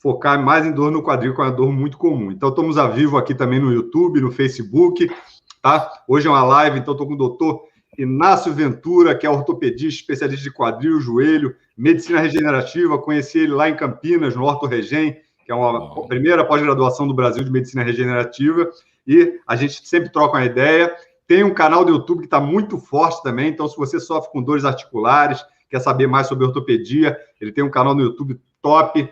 focar mais em dor no quadril, que é uma dor muito comum. Então, estamos a vivo aqui também no YouTube, no Facebook, tá? Hoje é uma live, então estou com o doutor Inácio Ventura, que é ortopedista, especialista de quadril, joelho, medicina regenerativa. Conheci ele lá em Campinas, no Orto Regen, que é uma primeira pós-graduação do Brasil de medicina regenerativa, e a gente sempre troca uma ideia. Tem um canal do YouTube que está muito forte também, então se você sofre com dores articulares, quer saber mais sobre ortopedia, ele tem um canal no YouTube top,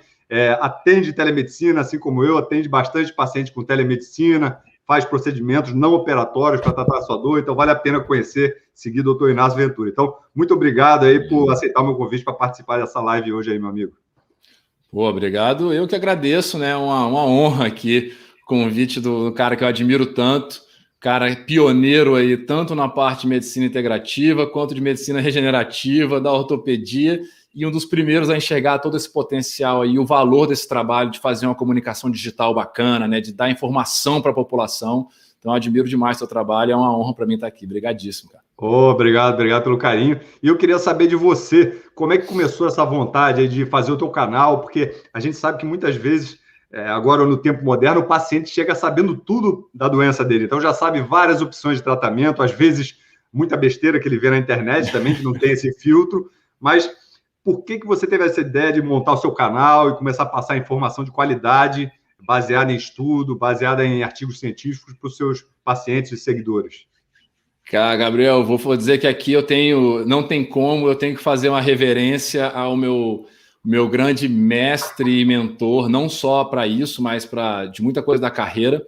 atende telemedicina, assim como eu, atende bastante paciente com telemedicina, faz procedimentos não operatórios para tratar a sua dor, então vale a pena conhecer, seguir o Dr. Inácio Ventura. Então, muito obrigado aí por aceitar o meu convite para participar dessa live hoje aí, meu amigo. Pô, obrigado. Eu que agradeço, né? Uma honra aqui, convite do cara que eu admiro tanto, cara pioneiro aí, tanto na parte de medicina integrativa, quanto de medicina regenerativa, da ortopedia, e um dos primeiros a enxergar todo esse potencial aí, o valor desse trabalho de fazer uma comunicação digital bacana, né? De dar informação para a população. Então, eu admiro demais o seu trabalho, é uma honra para mim estar aqui. Obrigadíssimo, cara. Obrigado pelo carinho. E eu queria saber de você, como é que começou essa vontade aí de fazer o teu canal? Porque a gente sabe que muitas vezes, agora no tempo moderno, o paciente chega sabendo tudo da doença dele. Então já sabe várias opções de tratamento, às vezes muita besteira que ele vê na internet também, que não tem esse filtro. Mas por que você teve essa ideia de montar o seu canal e começar a passar informação de qualidade, baseada em estudo, baseada em artigos científicos para os seus pacientes e seguidores? Cara, Gabriel, vou dizer que aqui não tem como, eu tenho que fazer uma reverência ao meu grande mestre e mentor, não só para isso, mas de muita coisa da carreira,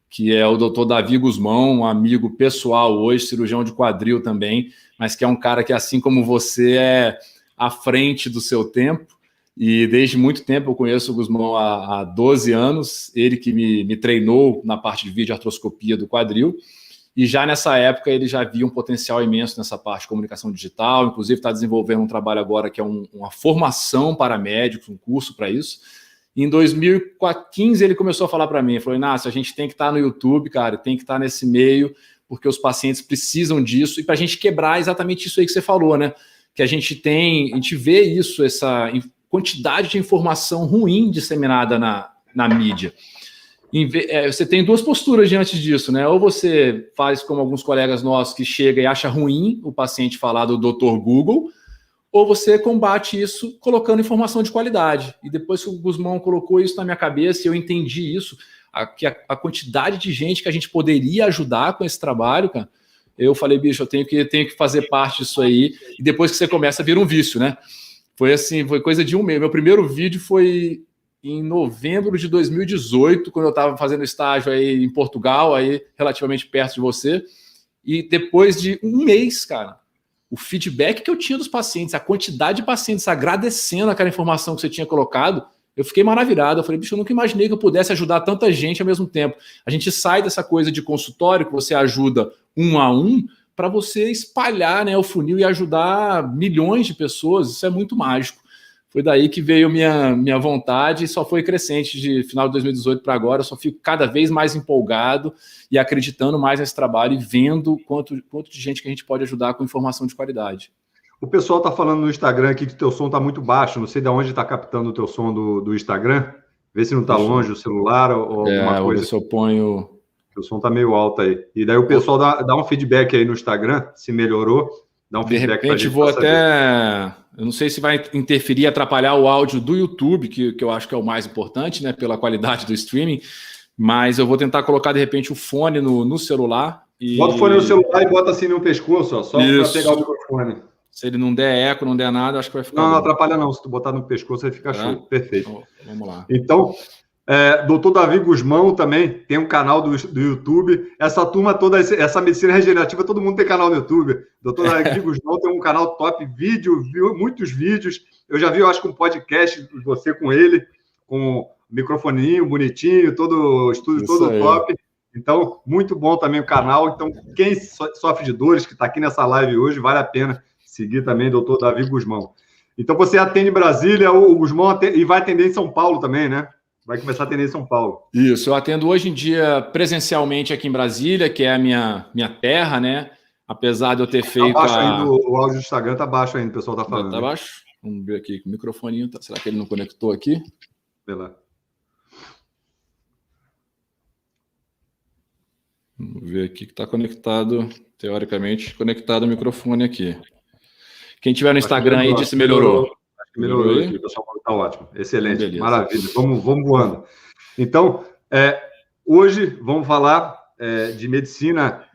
que é o Dr. Davi Guzmão, um amigo pessoal hoje, cirurgião de quadril também, mas que é um cara que, assim como você, é à frente do seu tempo, e desde muito tempo eu conheço o Guzmão há 12 anos, ele que me treinou na parte de videoartroscopia do quadril, e já nessa época ele já via um potencial imenso nessa parte de comunicação digital, inclusive está desenvolvendo um trabalho agora que é uma formação para médicos, um curso para isso. E em 2015 ele começou a falar para mim, falou: Inácio, a gente tem que estar no YouTube, cara, tem que estar nesse meio, porque os pacientes precisam disso, e para a gente quebrar exatamente isso aí que você falou, né? Que a gente vê isso, essa quantidade de informação ruim disseminada na mídia. Você tem duas posturas diante disso, né? Ou você faz como alguns colegas nossos que chega e acha ruim o paciente falar do Dr. Google, ou você combate isso colocando informação de qualidade. E depois que o Guzmão colocou isso na minha cabeça e eu entendi isso, a quantidade de gente que a gente poderia ajudar com esse trabalho, cara, eu falei, bicho, eu tenho que fazer parte disso aí. E depois que você começa, vira um vício, né? Foi assim, foi coisa de um mês. Meu primeiro vídeo foi em novembro de 2018, quando eu estava fazendo estágio aí em Portugal, aí relativamente perto de você, e depois de um mês, cara, o feedback que eu tinha dos pacientes, a quantidade de pacientes agradecendo aquela informação que você tinha colocado, eu fiquei maravilhado. Eu falei, bicho, eu nunca imaginei que eu pudesse ajudar tanta gente ao mesmo tempo. A gente sai dessa coisa de consultório, que você ajuda um a um, para você espalhar, né, o funil e ajudar milhões de pessoas. Isso é muito mágico. Foi daí que veio minha vontade e só foi crescente de final de 2018 para agora. Eu só fico cada vez mais empolgado e acreditando mais nesse trabalho e vendo quanto de gente que a gente pode ajudar com informação de qualidade. O pessoal está falando no Instagram aqui que o teu som está muito baixo. Não sei de onde está captando o teu som do Instagram. Vê se não está longe o celular ou alguma coisa. Se eu ponho... O som está meio alto aí. E daí o pessoal dá um feedback aí no Instagram, se melhorou. Dá um feedback pra gente. De repente vou até... Eu não sei se vai interferir, atrapalhar o áudio do YouTube, que eu acho que é o mais importante, né, pela qualidade do streaming, mas eu vou tentar colocar, de repente, o fone no celular. Bota o fone no celular e bota assim no pescoço, só para pegar o microfone. Se ele não der eco, não der nada, acho que vai ficar... Não atrapalha não. Se tu botar no pescoço, aí fica show. Perfeito. Então, vamos lá. Então... Dr. Davi Guzmão também tem um canal do YouTube. Essa turma toda, essa medicina regenerativa, todo mundo tem canal no YouTube. Dr. Davi Guzmão tem um canal top, muitos vídeos. Eu já vi, eu acho que um podcast de você com ele, com o microfoninho bonitinho, todo o estúdio todo top. Então, muito bom também o canal. Então, quem sofre de dores, que está aqui nessa live hoje, vale a pena seguir também o Dr. Davi Guzmão. Então, você atende em Brasília, o Guzmão e vai atender em São Paulo também, né? Vai começar a atender em São Paulo. Isso, eu atendo hoje em dia presencialmente aqui em Brasília, que é a minha terra, né? Apesar de eu ter feito... Tá baixo ainda, o áudio do Instagram tá baixo ainda, o pessoal tá falando. Tá baixo? Vamos ver aqui, o microfoninho, será que ele não conectou aqui? Vê lá. Vamos ver aqui que está conectado, teoricamente, conectado o microfone aqui. Quem tiver no Instagram aí, disse melhorou. Acho que melhorou aqui, o pessoal está ótimo. Excelente, Beleza. Maravilha. Vamos voando. Então, hoje vamos falar de medicina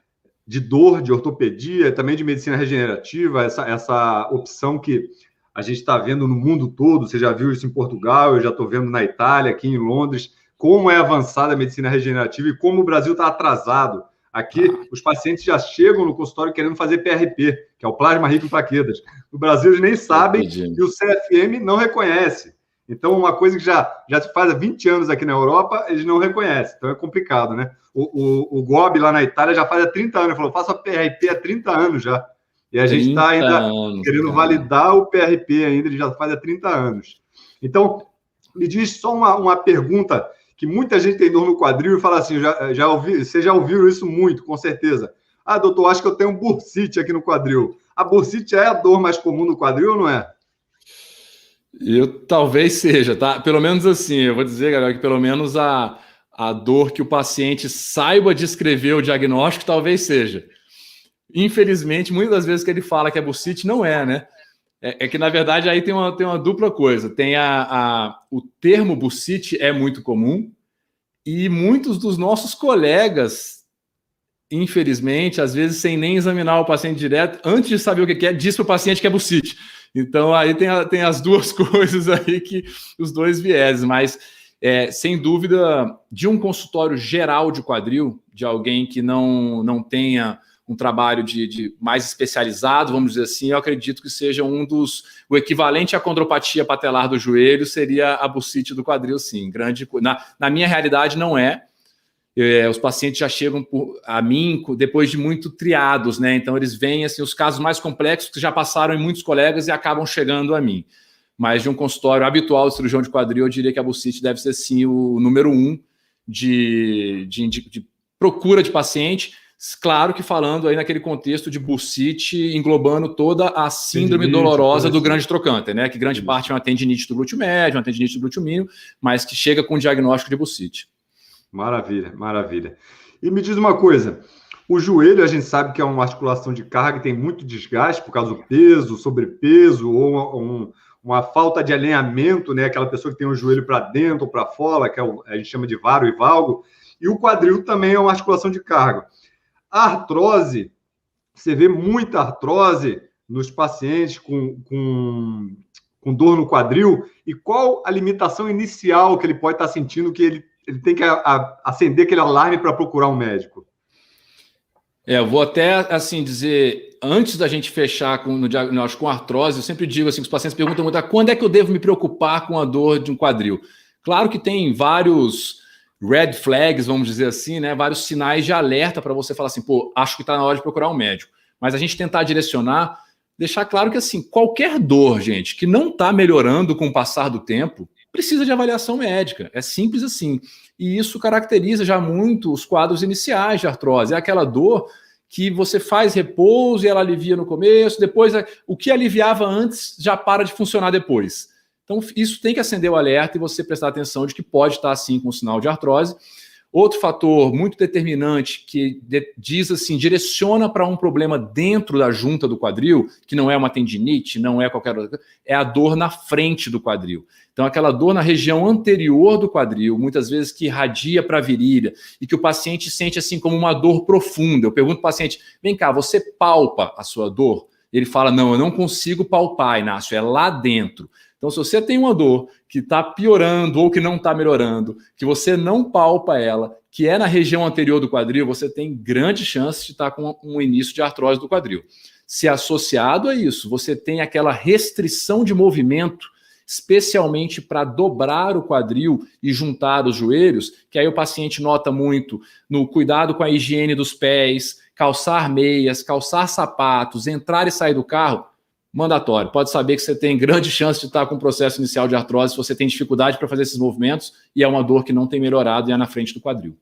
de dor, de ortopedia, também de medicina regenerativa, essa opção que a gente está vendo no mundo todo. Você já viu isso em Portugal, eu já estou vendo na Itália, aqui em Londres, como é avançada a medicina regenerativa e como o Brasil está atrasado. Aqui, os pacientes já chegam no consultório querendo fazer PRP, que é o plasma rico em plaquetas. No Brasil, eles nem sabem que o CFM não reconhece. Então, uma coisa que já se faz há 20 anos aqui na Europa, eles não reconhecem. Então, é complicado, né? O Gobi, lá na Itália, já faz há 30 anos. Ele falou, faço a PRP há 30 anos já. E a gente está ainda querendo validar o PRP ainda, ele já faz há 30 anos. Então, me diz só uma pergunta, que muita gente tem dor no quadril e fala assim, vocês já ouviram isso muito, com certeza. Ah, doutor, acho que eu tenho um bursite aqui no quadril. A bursite é a dor mais comum no quadril ou não é? Talvez seja, tá? Pelo menos assim, eu vou dizer, galera, que pelo menos a dor que o paciente saiba descrever o diagnóstico, talvez seja. Infelizmente, muitas das vezes que ele fala que é bursite, não é, né? É que, na verdade, aí tem uma dupla coisa. Tem o termo bursite é muito comum e muitos dos nossos colegas, infelizmente, às vezes sem nem examinar o paciente direto, antes de saber o que é, diz para o paciente que é bursite. Então, aí tem as duas coisas aí, os dois vieses, mas, sem dúvida, de um consultório geral de quadril, de alguém que não tenha um trabalho de mais especializado, vamos dizer assim, eu acredito que seja o equivalente à condropatia patelar do joelho seria a bursite do quadril, sim. Na minha realidade, não é. Os pacientes já chegam a mim depois de muito triados, né? Então, eles veem assim, os casos mais complexos que já passaram em muitos colegas e acabam chegando a mim. Mas de um consultório habitual de cirurgião de quadril, eu diria que a bursite deve ser, sim, o número 1 de procura de paciente. Claro que falando aí naquele contexto de bursite, englobando toda a síndrome dolorosa do grande trocânter, né? Que grande parte é uma tendinite do glúteo médio, uma tendinite do glúteo mínimo, mas que chega com o diagnóstico de bursite. Maravilha, maravilha. E me diz uma coisa, o joelho a gente sabe que é uma articulação de carga e tem muito desgaste por causa do peso, sobrepeso ou uma falta de alinhamento, né? Aquela pessoa que tem o joelho para dentro ou para fora, que a gente chama de varo e valgo, e o quadril também é uma articulação de carga. A artrose, você vê muita artrose nos pacientes com dor no quadril, e qual a limitação inicial que ele pode estar sentindo que ele tem que acender aquele alarme para procurar um médico? Eu vou até assim dizer, antes da gente fechar no diagnóstico com artrose, eu sempre digo assim, os pacientes perguntam muito, quando é que eu devo me preocupar com a dor de um quadril? Claro que tem vários red flags, vamos dizer assim, né? Vários sinais de alerta para você falar assim, pô, acho que está na hora de procurar um médico. Mas a gente tentar direcionar, deixar claro que assim, qualquer dor, gente, que não está melhorando com o passar do tempo, precisa de avaliação médica. É simples assim. E isso caracteriza já muito os quadros iniciais de artrose. É aquela dor que você faz repouso e ela alivia no começo, depois o que aliviava antes já para de funcionar depois. Então, isso tem que acender o alerta e você prestar atenção de que pode estar, assim, com sinal de artrose. Outro fator muito determinante que diz assim, direciona para um problema dentro da junta do quadril, que não é uma tendinite, não é qualquer outra coisa, é a dor na frente do quadril. Então, aquela dor na região anterior do quadril, muitas vezes que irradia para a virilha e que o paciente sente assim como uma dor profunda. Eu pergunto ao paciente, vem cá, você palpa a sua dor? Ele fala, não, eu não consigo palpar, Inácio, é lá dentro. Então, se você tem uma dor que está piorando ou que não está melhorando, que você não palpa ela, que é na região anterior do quadril, você tem grande chance de estar com um início de artrose do quadril. Se associado a isso, você tem aquela restrição de movimento, especialmente para dobrar o quadril e juntar os joelhos, que aí o paciente nota muito no cuidado com a higiene dos pés, calçar meias, calçar sapatos, entrar e sair do carro, mandatório. Pode saber que você tem grande chance de estar com o processo inicial de artrose se você tem dificuldade para fazer esses movimentos e é uma dor que não tem melhorado e é na frente do quadril.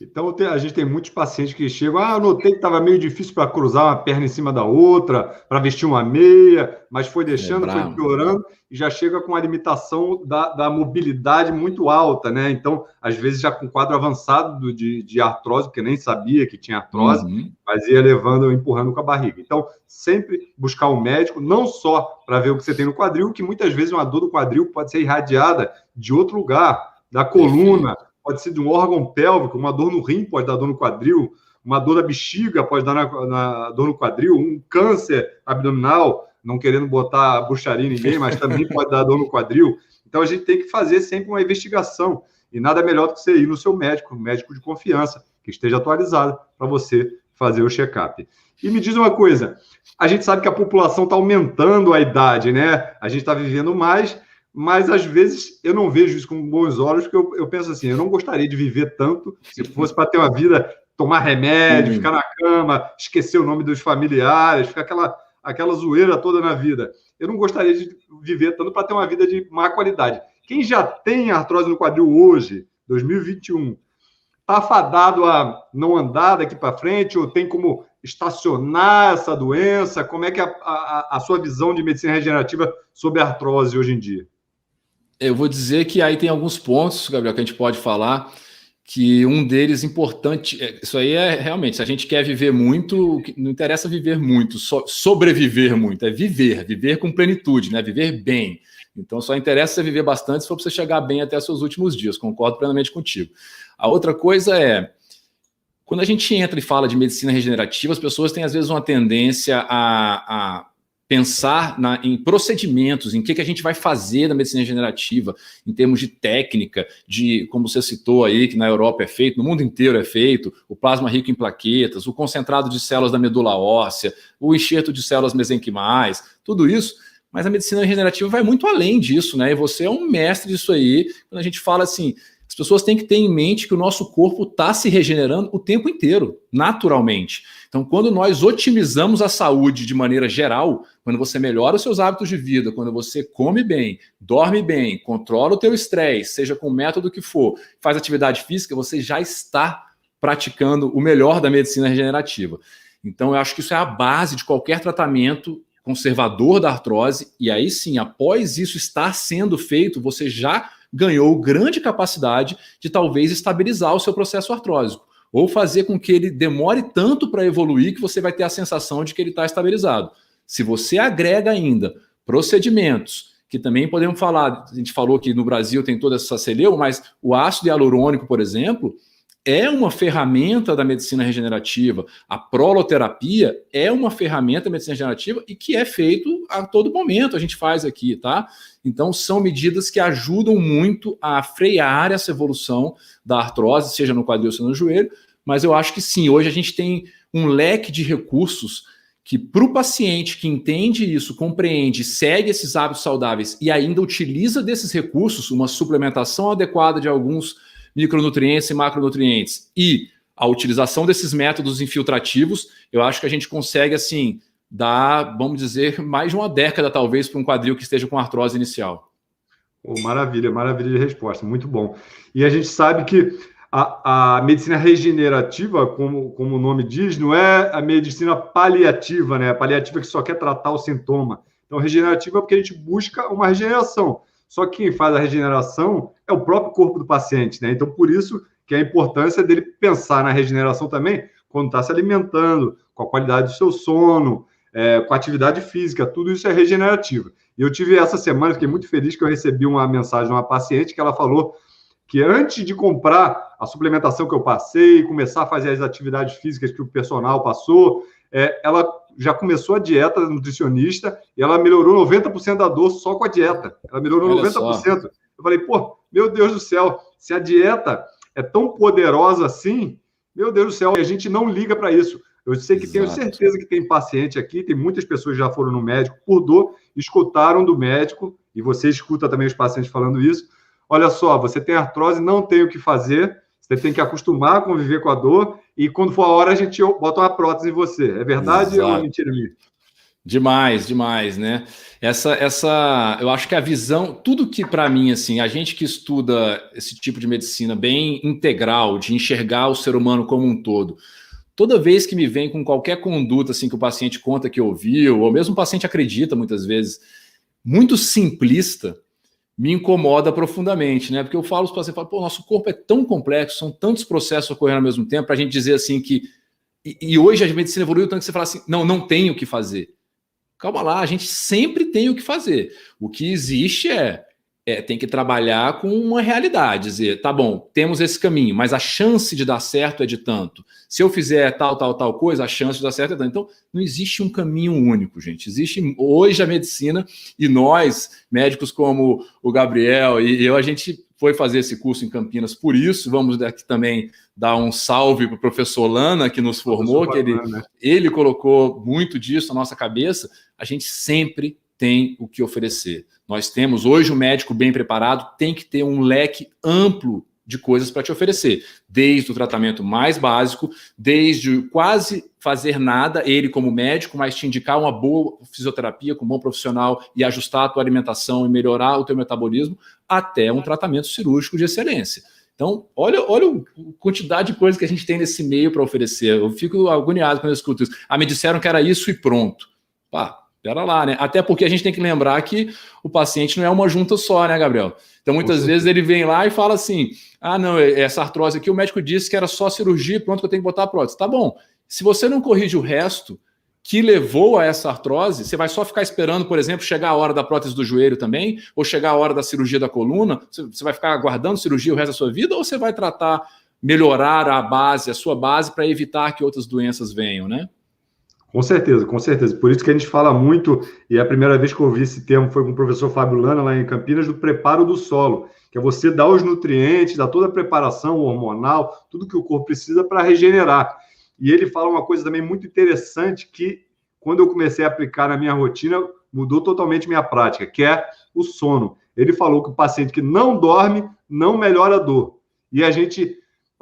Então, a gente tem muitos pacientes que chegam, eu notei que estava meio difícil para cruzar uma perna em cima da outra, para vestir uma meia, mas foi deixando, foi piorando, e já chega com a limitação da mobilidade muito alta, né? Então, às vezes, já com quadro avançado de artrose, porque nem sabia que tinha artrose, mas ia levando, empurrando com a barriga. Então, sempre buscar um médico, não só para ver o que você tem no quadril, que muitas vezes uma dor do quadril pode ser irradiada de outro lugar, da coluna, pode ser de um órgão pélvico, uma dor no rim pode dar dor no quadril, uma dor da bexiga pode dar na dor no quadril, um câncer abdominal, não querendo botar bucharia em ninguém, mas também pode dar dor no quadril. Então, a gente tem que fazer sempre uma investigação. E nada melhor do que você ir no seu médico, um médico de confiança, que esteja atualizado, para você fazer o check-up. E me diz uma coisa, a gente sabe que a população está aumentando a idade, né? A gente está vivendo mais, mas às vezes eu não vejo isso com bons olhos, porque eu penso assim, eu não gostaria de viver tanto se fosse para ter uma vida, tomar remédio, ficar na cama, esquecer o nome dos familiares, ficar aquela zoeira toda na vida. Eu não gostaria de viver tanto para ter uma vida de má qualidade. Quem já tem artrose no quadril hoje, 2021, está fadado a não andar daqui para frente, ou tem como estacionar essa doença? Como é que é a sua visão de medicina regenerativa sobre a artrose hoje em dia? Eu vou dizer que aí tem alguns pontos, Gabriel, que a gente pode falar, que um deles importante, isso aí é realmente, se a gente quer viver muito, não interessa viver muito, sobreviver muito, é viver com plenitude, né? Viver bem. Então só interessa você viver bastante se for para você chegar bem até seus últimos dias, concordo plenamente contigo. A outra coisa é, quando a gente entra e fala de medicina regenerativa, as pessoas têm às vezes uma tendência a pensar em procedimentos, em que a gente vai fazer na medicina regenerativa, em termos de técnica, de, como você citou aí, que na Europa é feito, no mundo inteiro é feito, o plasma rico em plaquetas, o concentrado de células da medula óssea, o enxerto de células mesenquimais, tudo isso, mas a medicina regenerativa vai muito além disso, né? E você é um mestre disso aí, quando a gente fala assim, as pessoas têm que ter em mente que o nosso corpo está se regenerando o tempo inteiro, naturalmente. Então, quando nós otimizamos a saúde de maneira geral, quando você melhora os seus hábitos de vida, quando você come bem, dorme bem, controla o teu estresse, seja com o método que for, faz atividade física, você já está praticando o melhor da medicina regenerativa. Então, eu acho que isso é a base de qualquer tratamento conservador da artrose, e aí sim, após isso estar sendo feito, você já ganhou grande capacidade de talvez estabilizar o seu processo artrósico, ou fazer com que ele demore tanto para evoluir que você vai ter a sensação de que ele está estabilizado. Se você agrega ainda procedimentos, que também podemos falar, a gente falou que no Brasil tem toda essa celeuma, mas o ácido hialurônico, por exemplo, é uma ferramenta da medicina regenerativa. A proloterapia é uma ferramenta da medicina regenerativa e que é feito a todo momento, a gente faz aqui, tá? Então, são medidas que ajudam muito a frear essa evolução da artrose, seja no quadril, seja no joelho, mas eu acho que sim, hoje a gente tem um leque de recursos que para o paciente que entende isso, compreende, segue esses hábitos saudáveis e ainda utiliza desses recursos, uma suplementação adequada de alguns micronutrientes e macronutrientes e a utilização desses métodos infiltrativos, eu acho que a gente consegue, assim, dar, vamos dizer, mais de uma década, talvez, para um quadril que esteja com artrose inicial. Oh, maravilha, maravilha de resposta, muito bom. E a gente sabe que a medicina regenerativa, como o nome diz, não é a medicina paliativa, né? A paliativa que só quer tratar o sintoma. Então, regenerativa é porque a gente busca uma regeneração. Só que quem faz a regeneração é o próprio corpo do paciente, né? Então, por isso que a importância dele pensar na regeneração também quando está se alimentando, com a qualidade do seu sono, com a atividade física, tudo isso é regenerativo. E eu tive essa semana, fiquei muito feliz que eu recebi uma mensagem de uma paciente que ela falou que antes de comprar a suplementação que eu passei, começar a fazer as atividades físicas que o personal passou, ela já começou a dieta nutricionista e ela melhorou 90% da dor só com a dieta. Ela melhorou 90%. Eu falei, pô, meu Deus do céu, se a dieta é tão poderosa assim, meu Deus do céu, e a gente não liga para isso. Eu sei que tenho certeza que tem paciente aqui, tem muitas pessoas que já foram no médico por dor, escutaram do médico, e você escuta também os pacientes falando isso. Olha só, você tem artrose, não tem o que fazer, você tem que acostumar a conviver com a dor, e quando for a hora a gente bota uma prótese em você. É verdade ou é mentira minha? Demais, demais, né? Eu acho que a visão, tudo que para mim, assim, a gente que estuda esse tipo de medicina bem integral, de enxergar o ser humano como um todo, toda vez que me vem com qualquer conduta, assim, que o paciente conta que ouviu, ou mesmo o paciente acredita muitas vezes, muito simplista, me incomoda profundamente, né? Porque eu falo, os pacientes falam, nosso corpo é tão complexo, são tantos processos ocorrendo ao mesmo tempo, para a gente dizer assim que. E hoje a medicina evoluiu tanto que você fala assim, não tem o que fazer. Calma lá, a gente sempre tem o que fazer. O que existe tem que trabalhar com uma realidade, dizer, tá bom, temos esse caminho, mas a chance de dar certo é de tanto. Se eu fizer tal coisa, a chance de dar certo é tanto. Então, não existe um caminho único, gente. Existe hoje a medicina e nós, médicos como o Gabriel e eu, a gente foi fazer esse curso em Campinas por isso. Vamos aqui também dar um salve para o professor Lana, que nos formou, que ele colocou muito disso na nossa cabeça. A gente sempre tem o que oferecer. Nós temos hoje um médico bem preparado, tem que ter um leque amplo de coisas para te oferecer, desde o tratamento mais básico, desde quase fazer nada, ele como médico, mas te indicar uma boa fisioterapia com um bom profissional e ajustar a tua alimentação e melhorar o teu metabolismo, até um tratamento cirúrgico de excelência. Então, olha a quantidade de coisas que a gente tem nesse meio para oferecer. Eu fico agoniado quando eu escuto isso. Me disseram que era isso e pronto. Pera lá, né? Até porque a gente tem que lembrar que o paciente não é uma junta só, né, Gabriel? Então, muitas vezes ele vem lá e fala assim, não, essa artrose aqui, o médico disse que era só cirurgia, pronto, que eu tenho que botar a prótese. Tá bom. Se você não corrige o resto que levou a essa artrose, você vai só ficar esperando, por exemplo, chegar a hora da prótese do joelho também, ou chegar a hora da cirurgia da coluna, você vai ficar aguardando cirurgia o resto da sua vida, ou você vai tratar, melhorar a sua base, para evitar que outras doenças venham, né? Com certeza, com certeza. Por isso que a gente fala muito, e a primeira vez que eu ouvi esse termo foi com o professor Fábio Lana, lá em Campinas, do preparo do solo, que é você dar os nutrientes, dar toda a preparação hormonal, tudo que o corpo precisa para regenerar. E ele fala uma coisa também muito interessante que, quando eu comecei a aplicar na minha rotina, mudou totalmente minha prática, que é o sono. Ele falou que o paciente que não dorme não melhora a dor. E eu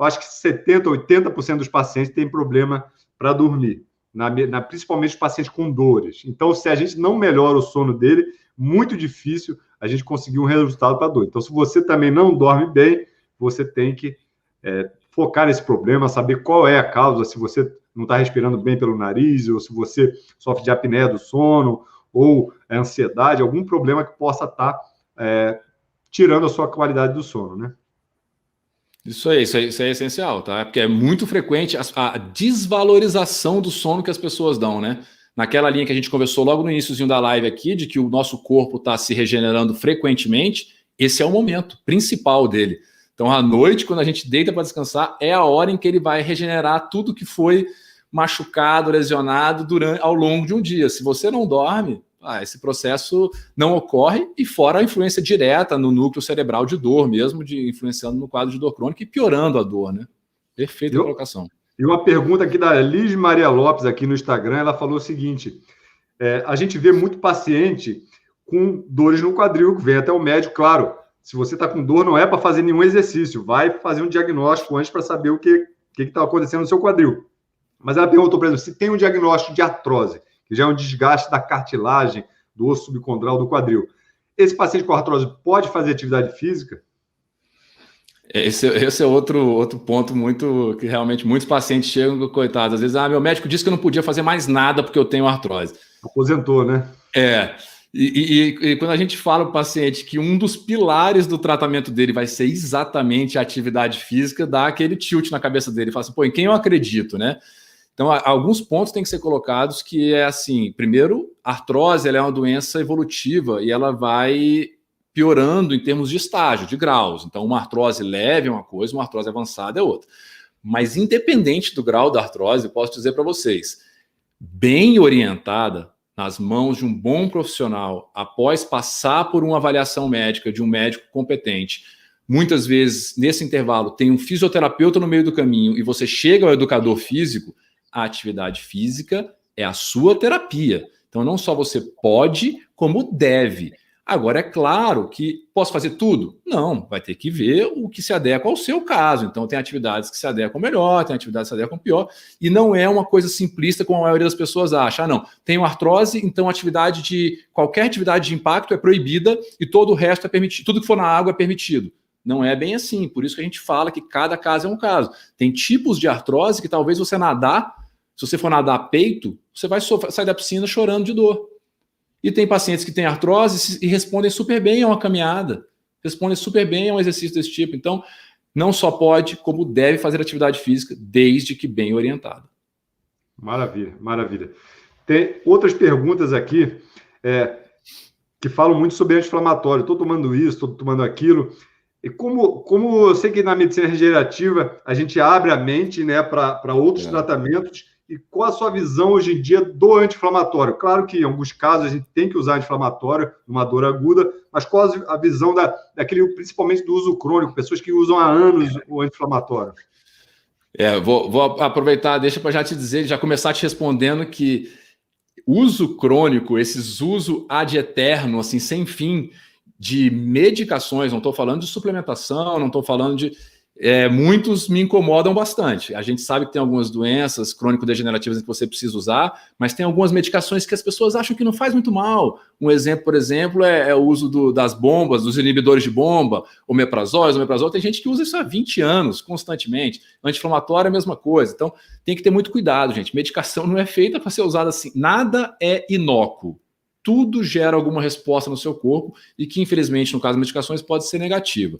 acho que 70%, 80% dos pacientes têm problema para dormir. Principalmente os pacientes com dores. Então, se a gente não melhora o sono dele, muito difícil a gente conseguir um resultado para a dor. Então, se você também não dorme bem, você tem que focar nesse problema, saber qual é a causa, se você não está respirando bem pelo nariz, ou se você sofre de apneia do sono, ou ansiedade, algum problema que possa estar tirando a sua qualidade do sono, né? Isso é essencial, tá? Porque é muito frequente a desvalorização do sono que as pessoas dão, né? Naquela linha que a gente conversou logo no iníciozinho da live aqui, de que o nosso corpo está se regenerando frequentemente, esse é o momento principal dele. Então, à noite, quando a gente deita para descansar, é a hora em que ele vai regenerar tudo que foi machucado, lesionado ao longo de um dia. Se você não dorme, esse processo não ocorre, e fora a influência direta no núcleo cerebral de dor, mesmo influenciando no quadro de dor crônica e piorando a dor, né? Perfeita colocação. E uma pergunta aqui da Liz Maria Lopes, aqui no Instagram, ela falou o seguinte, a gente vê muito paciente com dores no quadril, que vem até o médico, claro, se você está com dor, não é para fazer nenhum exercício, vai fazer um diagnóstico antes para saber o que está acontecendo no seu quadril. Mas ela perguntou, por exemplo, se tem um diagnóstico de artrose, que já é um desgaste da cartilagem do osso subcondral do quadril. Esse paciente com artrose pode fazer atividade física? Esse é outro ponto que realmente muitos pacientes chegam, coitados. Às vezes, meu médico disse que eu não podia fazer mais nada porque eu tenho artrose. Aposentou, né? E quando a gente fala para o paciente que um dos pilares do tratamento dele vai ser exatamente a atividade física, dá aquele tilt na cabeça dele. Fala assim, em quem eu acredito, né? Então, alguns pontos têm que ser colocados, que é assim, primeiro, a artrose ela é uma doença evolutiva e ela vai piorando em termos de estágio, de graus. Então, uma artrose leve é uma coisa, uma artrose avançada é outra. Mas, independente do grau da artrose, posso dizer para vocês, bem orientada, nas mãos de um bom profissional, após passar por uma avaliação médica de um médico competente, muitas vezes, nesse intervalo, tem um fisioterapeuta no meio do caminho e você chega ao educador físico, a atividade física é a sua terapia. Então, não só você pode, como deve. Agora, é claro que posso fazer tudo? Não, vai ter que ver o que se adequa ao seu caso. Então, tem atividades que se adequam melhor, tem atividades que se adequam pior, e não é uma coisa simplista como a maioria das pessoas acha. Ah, não, tenho artrose, então qualquer atividade de impacto é proibida e todo o resto é permitido, tudo que for na água é permitido. Não é bem assim, por isso que a gente fala que cada caso é um caso. Tem tipos de artrose que talvez você nadar, se você for nadar peito, você vai sair da piscina chorando de dor. E tem pacientes que têm artrose e respondem super bem a uma caminhada, respondem super bem a um exercício desse tipo. Então, não só pode, como deve fazer atividade física, desde que bem orientada. Maravilha, maravilha. Tem outras perguntas aqui que falam muito sobre anti-inflamatório. Estou tomando isso, estou tomando aquilo. E como eu sei que na medicina regenerativa a gente abre a mente, né, para outros tratamentos. E qual a sua visão hoje em dia do anti-inflamatório? Claro que em alguns casos a gente tem que usar anti-inflamatório numa dor aguda, mas qual a visão daquele, principalmente do uso crônico, pessoas que usam há anos o anti-inflamatório? Vou aproveitar, deixa para já te dizer, já começar te respondendo que uso crônico, esses uso ad eterno, assim, sem fim, de medicações, não estou falando de suplementação, não estou falando de... muitos me incomodam bastante. A gente sabe que tem algumas doenças crônico-degenerativas que você precisa usar, mas tem algumas medicações que as pessoas acham que não faz muito mal. Um exemplo, por exemplo, é o uso das bombas, dos inibidores de bomba, omeprazol. Tem gente que usa isso há 20 anos, constantemente. Anti-inflamatório é a mesma coisa. Então, tem que ter muito cuidado, gente. Medicação não é feita para ser usada assim. Nada é inócuo. Tudo gera alguma resposta no seu corpo e que, infelizmente, no caso de medicações, pode ser negativa.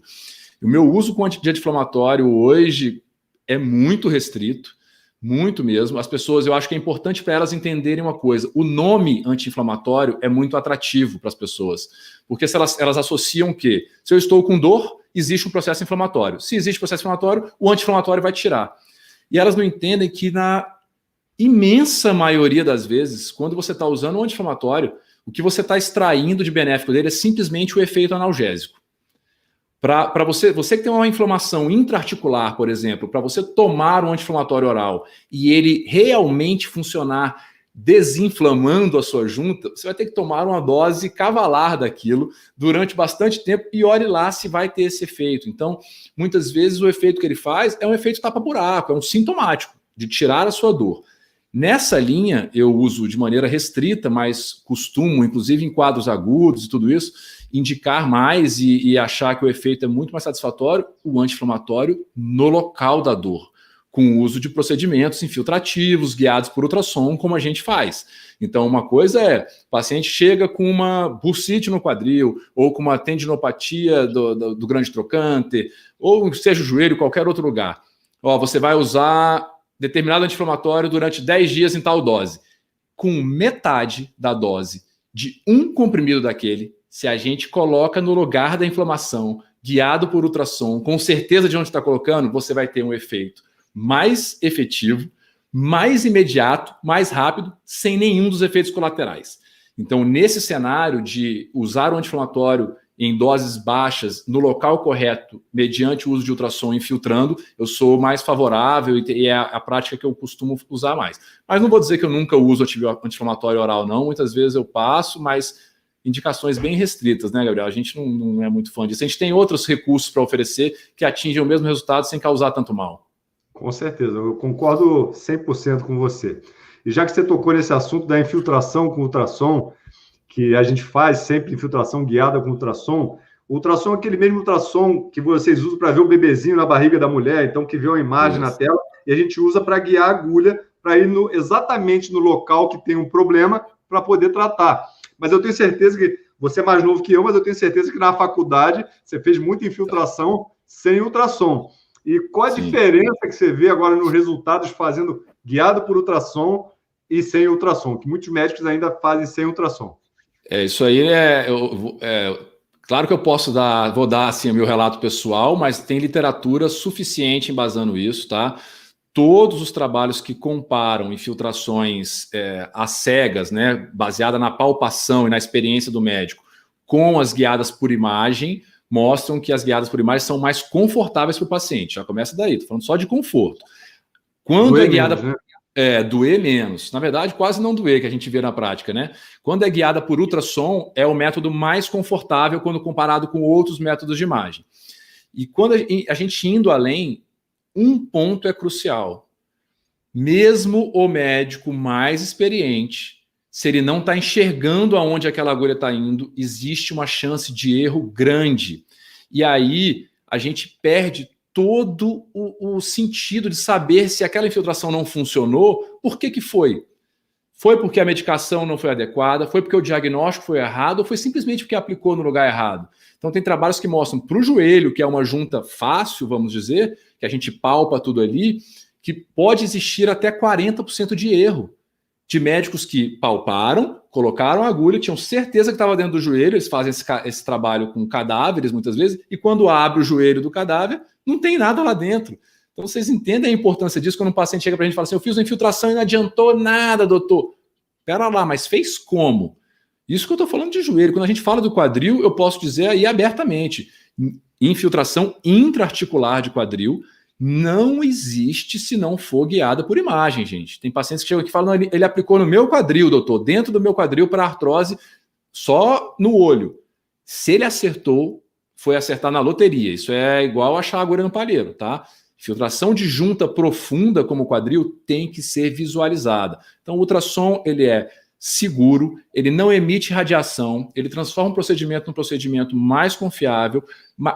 O meu uso de anti-inflamatório hoje é muito restrito, muito mesmo. As pessoas, eu acho que é importante para elas entenderem uma coisa. O nome anti-inflamatório é muito atrativo para as pessoas, porque se elas associam que se eu estou com dor, existe um processo inflamatório. Se existe processo inflamatório, o anti-inflamatório vai tirar. E elas não entendem que na imensa maioria das vezes, quando você está usando um anti-inflamatório, o que você está extraindo de benéfico dele é simplesmente o efeito analgésico. Para você que tem uma inflamação intraarticular, por exemplo, para você tomar um anti-inflamatório oral e ele realmente funcionar desinflamando a sua junta, você vai ter que tomar uma dose cavalar daquilo durante bastante tempo e olhe lá se vai ter esse efeito. Então, muitas vezes o efeito que ele faz é um efeito tapa-buraco, é um sintomático de tirar a sua dor. Nessa linha, eu uso de maneira restrita, mas costumo, inclusive em quadros agudos e tudo isso, indicar mais e achar que o efeito é muito mais satisfatório, o anti-inflamatório no local da dor, com o uso de procedimentos infiltrativos, guiados por ultrassom, como a gente faz. Então, uma coisa o paciente chega com uma bursite no quadril, ou com uma tendinopatia do grande trocante, ou seja o joelho, qualquer outro lugar. Você vai usar determinado anti-inflamatório durante 10 dias em tal dose. Com metade da dose de um comprimido daquele, se a gente coloca no lugar da inflamação, guiado por ultrassom, com certeza de onde está colocando, você vai ter um efeito mais efetivo, mais imediato, mais rápido, sem nenhum dos efeitos colaterais. Então, nesse cenário de usar o anti-inflamatório em doses baixas, no local correto, mediante o uso de ultrassom infiltrando, eu sou mais favorável e é a prática que eu costumo usar mais. Mas não vou dizer que eu nunca uso anti-inflamatório oral, não. Muitas vezes eu passo, mas indicações bem restritas, né, Gabriel? A gente não é muito fã disso. A gente tem outros recursos para oferecer que atingem o mesmo resultado sem causar tanto mal. Com certeza, eu concordo 100% com você. E já que você tocou nesse assunto da infiltração com ultrassom, que a gente faz sempre infiltração guiada com ultrassom. O ultrassom é aquele mesmo ultrassom que vocês usam para ver o bebezinho na barriga da mulher, então que vê uma imagem na tela, e a gente usa para guiar a agulha para ir exatamente no local que tem um problema para poder tratar. Mas eu tenho certeza que você é mais novo que eu, mas eu tenho certeza que na faculdade você fez muita infiltração sem ultrassom. E qual a diferença que você vê agora nos resultados fazendo guiado por ultrassom e sem ultrassom? Que muitos médicos ainda fazem sem ultrassom. Isso aí claro que eu vou dar assim o meu relato pessoal, mas tem literatura suficiente embasando isso, tá? Todos os trabalhos que comparam infiltrações às cegas, né, baseada na palpação e na experiência do médico, com as guiadas por imagem, mostram que as guiadas por imagem são mais confortáveis para o paciente. Já começa daí, tô falando só de conforto. Quando é guiada... Doer menos. Na verdade, quase não doer, que a gente vê na prática, né? Quando é guiada por ultrassom, é o método mais confortável quando comparado com outros métodos de imagem. E quando a gente indo além, um ponto é crucial. Mesmo o médico mais experiente, se ele não está enxergando aonde aquela agulha está indo, existe uma chance de erro grande. E aí a gente perde todo o sentido de saber se aquela infiltração não funcionou, por que foi? Foi porque a medicação não foi adequada, foi porque o diagnóstico foi errado, ou foi simplesmente porque aplicou no lugar errado? Então tem trabalhos que mostram para o joelho, que é uma junta fácil, vamos dizer, que a gente palpa tudo ali, que pode existir até 40% de erro. De médicos que palparam, colocaram a agulha, tinham certeza que estava dentro do joelho, eles fazem esse trabalho com cadáveres muitas vezes, e quando abre o joelho do cadáver, não tem nada lá dentro. Então vocês entendem a importância disso quando um paciente chega para a gente e fala assim, eu fiz uma infiltração e não adiantou nada, doutor. Pera lá, mas fez como? Isso que eu estou falando de joelho. Quando a gente fala do quadril, eu posso dizer aí abertamente, infiltração intraarticular de quadril não existe se não for guiada por imagem, gente. Tem pacientes que chegam aqui e falam, não, ele aplicou no meu quadril, doutor, dentro do meu quadril para artrose, só no olho. Se ele acertou, foi acertar na loteria. Isso é igual achar agulha no palheiro, tá? Filtração de junta profunda como o quadril tem que ser visualizada. Então o ultrassom, ele é seguro, ele não emite radiação, ele transforma o procedimento num procedimento mais confiável,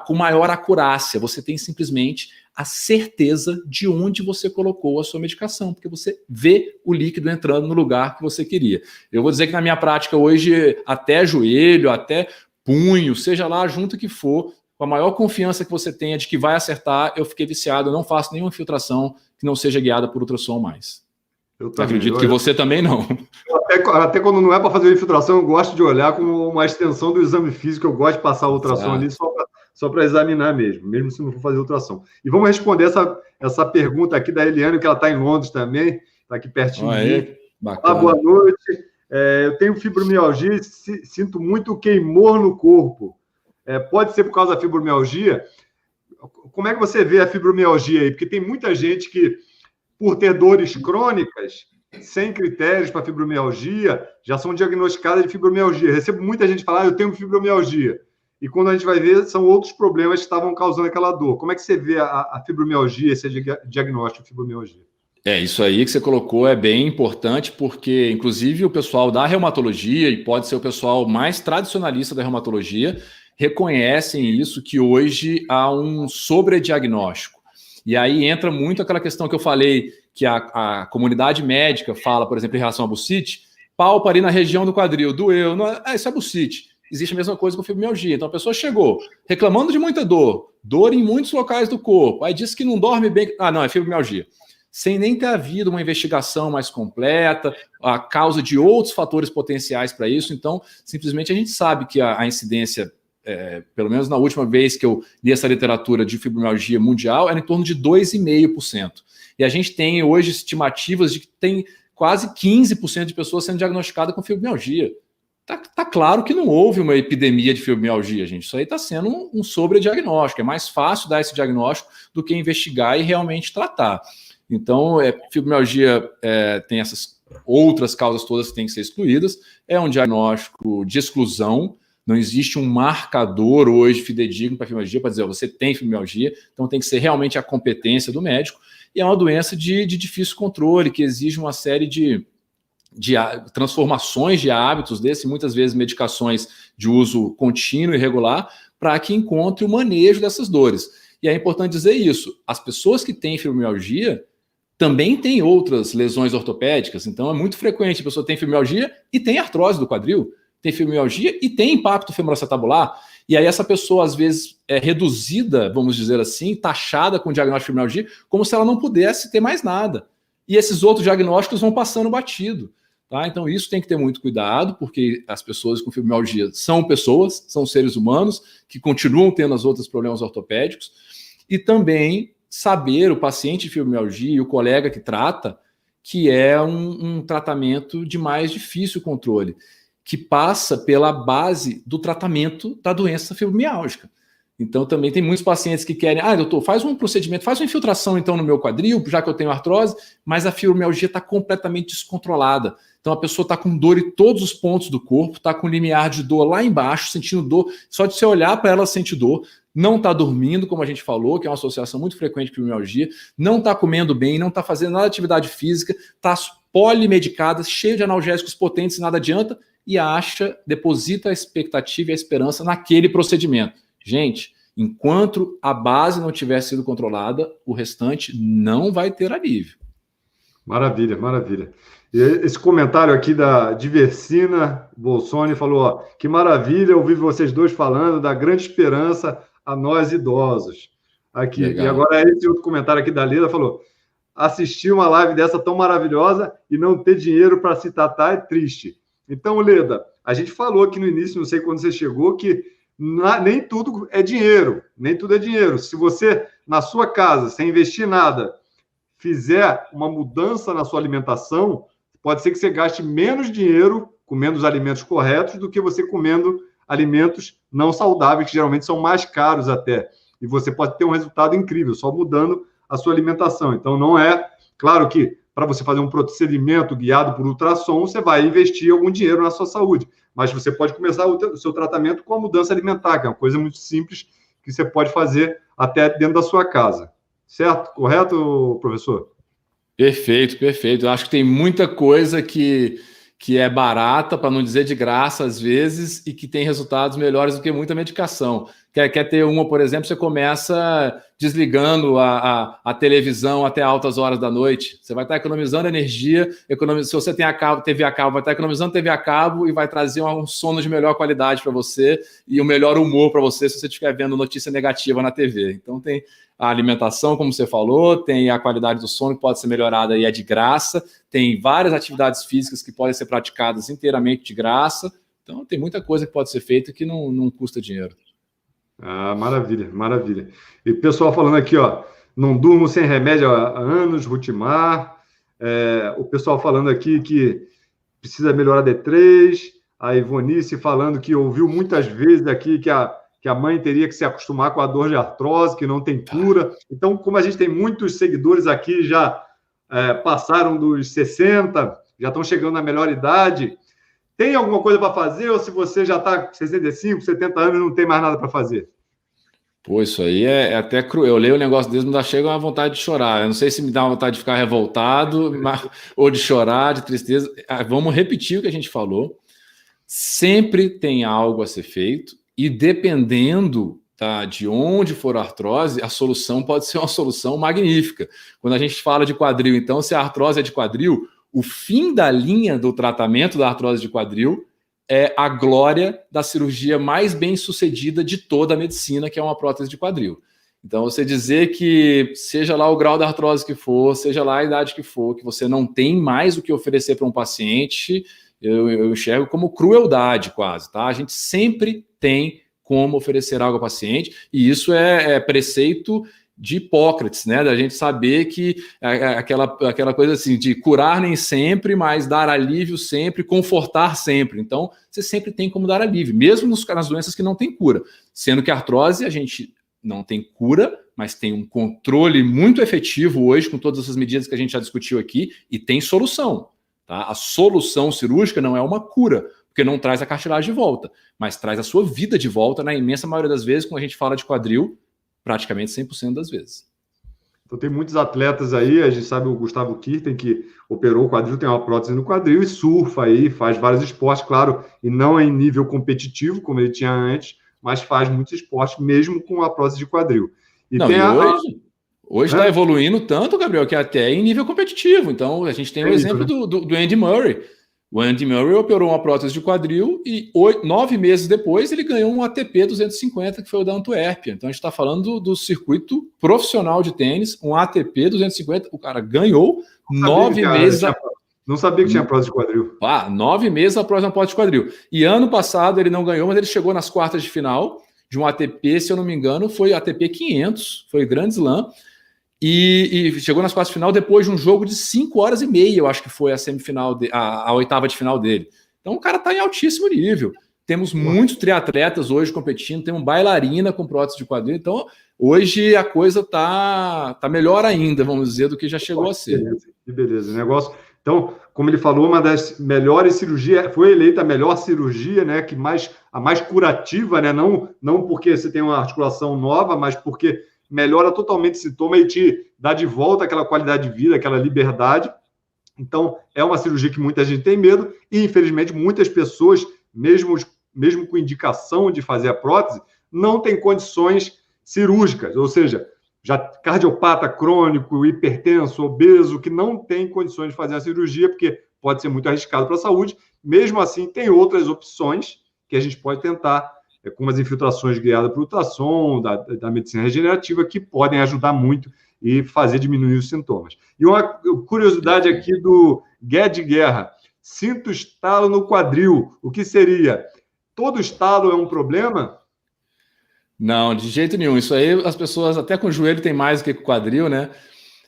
com maior acurácia. Você tem simplesmente a certeza de onde você colocou a sua medicação, porque você vê o líquido entrando no lugar que você queria. Eu vou dizer que na minha prática hoje, até joelho, até punho, seja lá a junta que for, com a maior confiança que você tenha de que vai acertar, eu fiquei viciado, eu não faço nenhuma infiltração que não seja guiada por ultrassom mais. Eu acredito que você também não. Até quando não é para fazer infiltração, eu gosto de olhar como uma extensão do exame físico, eu gosto de passar a ultrassom ali só para examinar mesmo se não for fazer ultrassom. E vamos responder essa pergunta aqui da Eliane, que ela está em Londres também, está aqui pertinho de mim. Bacana. Boa noite. Eu tenho fibromialgia e sinto muito queimor no corpo. Pode ser por causa da fibromialgia? Como é que você vê a fibromialgia aí? Porque tem muita gente que, por ter dores crônicas, sem critérios para fibromialgia, já são diagnosticadas de fibromialgia. Recebo muita gente falar, eu tenho fibromialgia. E quando a gente vai ver, são outros problemas que estavam causando aquela dor. Como é que você vê a fibromialgia, esse diagnóstico de fibromialgia? Isso aí que você colocou é bem importante, porque, inclusive, o pessoal da reumatologia, e pode ser o pessoal mais tradicionalista da reumatologia, reconhecem isso, que hoje há um sobrediagnóstico. E aí entra muito aquela questão que eu falei, que a comunidade médica fala, por exemplo, em relação à bursite, palpa ali na região do quadril, doeu, isso é bursite. Existe a mesma coisa com fibromialgia. Então a pessoa chegou reclamando de muita dor em muitos locais do corpo, aí disse que não dorme bem, não, é fibromialgia. Sem nem ter havido uma investigação mais completa, a causa de outros fatores potenciais para isso. Então, simplesmente a gente sabe que a incidência, pelo menos na última vez que eu li essa literatura de fibromialgia mundial, era em torno de 2,5%. E a gente tem hoje estimativas de que tem quase 15% de pessoas sendo diagnosticadas com fibromialgia. Tá claro que não houve uma epidemia de fibromialgia, gente. Isso aí está sendo um sobrediagnóstico. É mais fácil dar esse diagnóstico do que investigar e realmente tratar. Então, fibromialgia tem essas outras causas todas que têm que ser excluídas. É um diagnóstico de exclusão. Não existe um marcador hoje fidedigno para fibromialgia para dizer você tem fibromialgia. Então, tem que ser realmente a competência do médico. E é uma doença de difícil controle, que exige uma série de transformações de hábitos muitas vezes medicações de uso contínuo e regular, para que encontre o manejo dessas dores. E é importante dizer isso, as pessoas que têm fibromialgia também têm outras lesões ortopédicas, então é muito frequente a pessoa tem fibromialgia e tem artrose do quadril, tem fibromialgia e tem impacto femoroacetabular, e aí essa pessoa às vezes é reduzida, vamos dizer assim, taxada com diagnóstico de fibromialgia, como se ela não pudesse ter mais nada. E esses outros diagnósticos vão passando batido. Tá? Então isso tem que ter muito cuidado, porque as pessoas com fibromialgia são pessoas, são seres humanos, que continuam tendo os outros problemas ortopédicos, e também saber o paciente de fibromialgia e o colega que trata, que é um tratamento de mais difícil controle, que passa pela base do tratamento da doença fibromialgica. Então também tem muitos pacientes que querem, doutor, faz um procedimento, faz uma infiltração então no meu quadril, já que eu tenho artrose, mas a fibromialgia está completamente descontrolada. Então a pessoa está com dor em todos os pontos do corpo, está com limiar de dor lá embaixo, sentindo dor, só de você olhar para ela sente dor, não está dormindo, como a gente falou, que é uma associação muito frequente com fibromialgia, não está comendo bem, não está fazendo nada de atividade física, está polimedicada, cheio de analgésicos potentes, nada adianta, e deposita a expectativa e a esperança naquele procedimento. Gente, enquanto a base não tiver sido controlada, o restante não vai ter alívio. Maravilha, maravilha. E esse comentário aqui da Diversina Bolsoni falou, ó, que maravilha ouvir vocês dois falando da grande esperança a nós idosos. Aqui. Legal. E agora esse outro comentário aqui da Leda falou, assistir uma live dessa tão maravilhosa e não ter dinheiro para se tratar é triste. Então, Leda, a gente falou aqui no início, não sei quando você chegou, que nem tudo é dinheiro, nem tudo é dinheiro. Se você, na sua casa, sem investir nada, fizer uma mudança na sua alimentação, pode ser que você gaste menos dinheiro comendo os alimentos corretos do que você comendo alimentos não saudáveis, que geralmente são mais caros até. E você pode ter um resultado incrível, só mudando a sua alimentação. Então, não é... Claro que para você fazer um procedimento guiado por ultrassom, você vai investir algum dinheiro na sua saúde. Mas você pode começar o seu tratamento com a mudança alimentar, que é uma coisa muito simples que você pode fazer até dentro da sua casa. Certo? Correto, professor? Perfeito, perfeito. Eu acho que tem muita coisa que é barata, para não dizer de graça, às vezes, e que tem resultados melhores do que muita medicação. Quer ter uma, por exemplo, você começa desligando a televisão até altas horas da noite. Você vai estar economizando energia, se você tem TV a cabo, vai estar economizando TV a cabo e vai trazer um sono de melhor qualidade para você e um melhor humor para você se você estiver vendo notícia negativa na TV. Então tem a alimentação, como você falou, tem a qualidade do sono que pode ser melhorada e é de graça, tem várias atividades físicas que podem ser praticadas inteiramente de graça. Então tem muita coisa que pode ser feita que não custa dinheiro. Ah, maravilha, maravilha. E o pessoal falando aqui, ó, não durmo sem remédio há anos, Rutimar. O pessoal falando aqui que precisa melhorar D3. A Ivonice falando que ouviu muitas vezes aqui que a mãe teria que se acostumar com a dor de artrose, que não tem cura. Então, como a gente tem muitos seguidores aqui, já passaram dos 60, já estão chegando na melhor idade, tem alguma coisa para fazer ou se você já está com 65, 70 anos e não tem mais nada para fazer? Pô, isso aí é até cruel. Eu leio o negócio desse, me dá chega uma vontade de chorar. Eu não sei se me dá uma vontade de ficar revoltado ou de chorar, de tristeza. Vamos repetir o que a gente falou. Sempre tem algo a ser feito e dependendo de onde for a artrose, a solução pode ser uma solução magnífica. Quando a gente fala de quadril, então, se a artrose é de quadril, o fim da linha do tratamento da artrose de quadril é a glória da cirurgia mais bem sucedida de toda a medicina, que é uma prótese de quadril. Então, você dizer que, seja lá o grau da artrose que for, seja lá a idade que for, que você não tem mais o que oferecer para um paciente, eu enxergo como crueldade quase, tá? A gente sempre tem como oferecer algo ao paciente, e isso é preceito de Hipócrates, né? Da gente saber que aquela coisa assim, de curar nem sempre, mas dar alívio sempre, confortar sempre. Então, você sempre tem como dar alívio, mesmo nas doenças que não tem cura. Sendo que a artrose, a gente não tem cura, mas tem um controle muito efetivo hoje, com todas essas medidas que a gente já discutiu aqui, e tem solução. Tá? A solução cirúrgica não é uma cura, porque não traz a cartilagem de volta, mas traz a sua vida de volta, na imensa maioria das vezes, quando a gente fala de quadril, praticamente 100% das vezes. Então tem muitos atletas aí, a gente sabe o Gustavo Kirten, que operou o quadril, tem uma prótese no quadril e surfa aí, faz vários esportes, claro, e não em nível competitivo, como ele tinha antes, mas faz muitos esportes mesmo com a prótese de quadril. E não, tem hoje está evoluindo tanto, Gabriel, que até em nível competitivo. Então, a gente tem o exemplo, né? do Andy Murray. O Andy Murray operou uma prótese de quadril e 9 meses depois ele ganhou um ATP 250, que foi o da Antuérpia. Então, a gente está falando do circuito profissional de tênis, um ATP 250, o cara ganhou 9 meses... Não sabia que tinha prótese de quadril. 9 meses após uma prótese de quadril. E ano passado ele não ganhou, mas ele chegou nas quartas de final de um ATP, se eu não me engano, foi ATP 500, foi Grand Slam, e chegou nas quartas de final depois de um jogo de 5 horas e meia, eu acho que foi a semifinal, a oitava de final dele. Então o cara está em altíssimo nível. Temos muitos triatletas hoje competindo, tem um bailarina com prótese de quadril, então hoje a coisa tá melhor ainda, vamos dizer, do que já chegou a ser. Que beleza, negócio. Então, como ele falou, uma das melhores cirurgias, foi eleita a melhor cirurgia, né, a mais curativa, né, não porque você tem uma articulação nova, mas porque melhora totalmente o sintoma e te dá de volta aquela qualidade de vida, aquela liberdade. Então, é uma cirurgia que muita gente tem medo e, infelizmente, muitas pessoas, mesmo com indicação de fazer a prótese, não têm condições cirúrgicas, ou seja, já cardiopata crônico, hipertenso, obeso, que não tem condições de fazer a cirurgia, porque pode ser muito arriscado para a saúde. Mesmo assim, tem outras opções que a gente pode tentar, como as infiltrações guiadas por ultrassom, da medicina regenerativa, que podem ajudar muito e fazer diminuir os sintomas. E uma curiosidade aqui do Guedes Guerra: sinto estalo no quadril. O que seria? Todo estalo é um problema? Não, de jeito nenhum. Isso aí as pessoas, até com o joelho, tem mais do que com o quadril, né?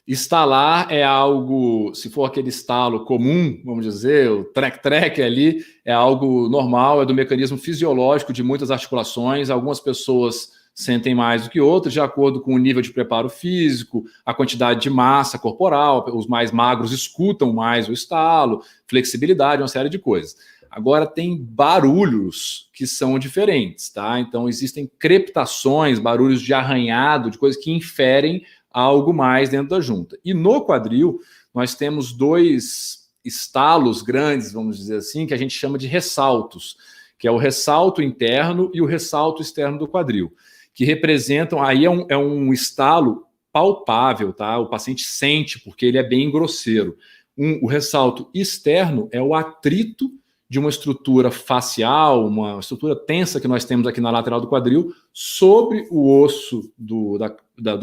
Estalar é algo, se for aquele estalo comum, vamos dizer, o trek-trek ali, é algo normal, é do mecanismo fisiológico de muitas articulações. Algumas pessoas sentem mais do que outras, de acordo com o nível de preparo físico, a quantidade de massa corporal. Os mais magros escutam mais o estalo, flexibilidade, uma série de coisas. Agora, tem barulhos que são diferentes, tá? Então, existem crepitações, barulhos de arranhado, de coisas que inferem algo mais dentro da junta. E no quadril, nós temos dois estalos grandes, vamos dizer assim, que a gente chama de ressaltos, que é o ressalto interno e o ressalto externo do quadril, que representam, aí é um estalo palpável, tá? O paciente sente, porque ele é bem grosseiro. O ressalto externo é o atrito de uma estrutura facial, uma estrutura tensa que nós temos aqui na lateral do quadril, sobre o osso do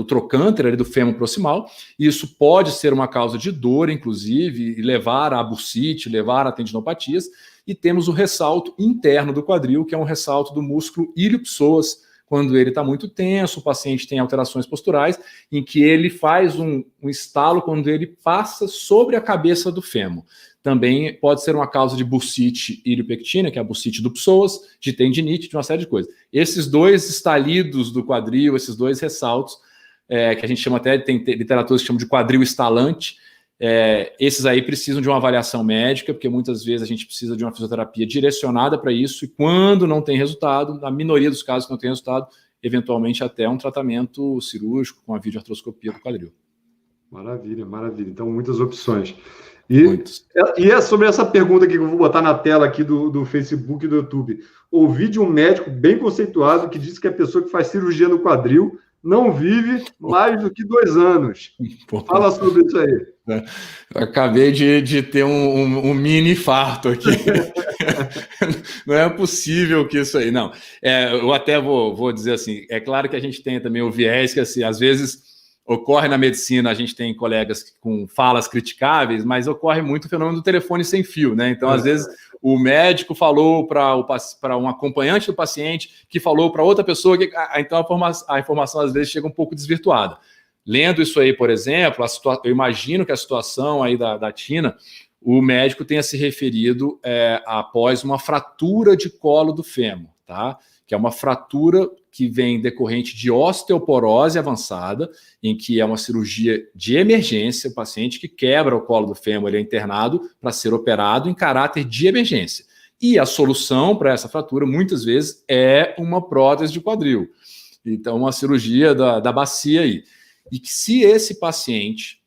trocânter, ali do fêmur proximal. Isso pode ser uma causa de dor, inclusive, e levar a bursite, levar a tendinopatias. E temos o ressalto interno do quadril, que é um ressalto do músculo ilio-psoas, quando ele está muito tenso, o paciente tem alterações posturais, em que ele faz um estalo quando ele passa sobre a cabeça do fêmur. Também pode ser uma causa de bursite iliopectina, que é a bursite do psoas, de tendinite, de uma série de coisas. Esses dois estalidos do quadril, esses dois ressaltos, que a gente chama até, tem literatura que chama de quadril estalante, esses aí precisam de uma avaliação médica, porque muitas vezes a gente precisa de uma fisioterapia direcionada para isso, e quando não tem resultado, na minoria dos casos que não tem resultado, eventualmente até um tratamento cirúrgico com a videoartroscopia do quadril. Maravilha, maravilha. Então, muitas opções. E é sobre essa pergunta que eu vou botar na tela aqui do Facebook e do YouTube. Ouvi de um médico bem conceituado que disse que a pessoa que faz cirurgia no quadril não vive mais do que 2 anos. Fala sobre isso aí. Eu acabei de ter um mini infarto aqui. Não é possível que isso aí... Não, eu até vou dizer assim, é claro que a gente tem também o viés que, assim, às vezes... Ocorre na medicina, a gente tem colegas com falas criticáveis, mas ocorre muito o fenômeno do telefone sem fio, né? Então, às vezes, o médico falou para um acompanhante do paciente, que falou para outra pessoa, então a informação às vezes chega um pouco desvirtuada. Lendo isso aí, por exemplo, eu imagino que a situação aí da Tina, o médico tenha se referido após uma fratura de colo do fêmur, tá? Que é uma fratura que vem decorrente de osteoporose avançada, em que é uma cirurgia de emergência, o paciente que quebra o colo do fêmur, ele é internado para ser operado em caráter de emergência. E a solução para essa fratura, muitas vezes, é uma prótese de quadril. Então, uma cirurgia da bacia aí. E que se esse paciente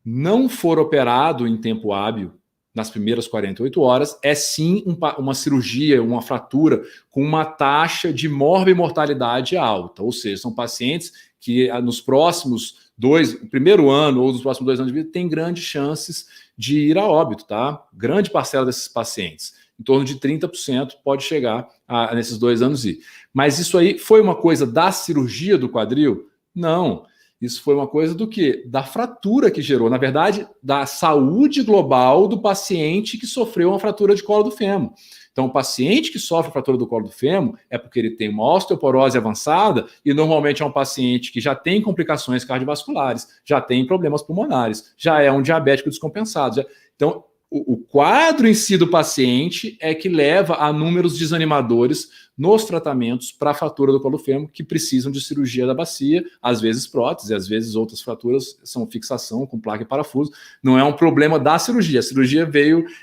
não for operado em tempo hábil, nas primeiras 48 horas, é sim uma cirurgia, uma fratura com uma taxa de morbimortalidade alta. Ou seja, são pacientes que nos próximos o primeiro ano ou nos próximos 2 anos de vida, tem grandes chances de ir a óbito, tá? Grande parcela desses pacientes, em torno de 30%, pode chegar nesses 2 anos ir. Mas isso aí foi uma coisa da cirurgia do quadril? Não. Isso foi uma coisa do quê? Da fratura que gerou, na verdade, da saúde global do paciente que sofreu uma fratura de colo do fêmur. Então, o paciente que sofre fratura do colo do fêmur é porque ele tem uma osteoporose avançada e normalmente é um paciente que já tem complicações cardiovasculares, já tem problemas pulmonares, já é um diabético descompensado. Então, o quadro em si do paciente é que leva a números desanimadores nos tratamentos para a fratura do colo fêmur que precisam de cirurgia da bacia, às vezes prótese, às vezes outras fraturas são fixação com placa e parafuso. Não é um problema da cirurgia. A cirurgia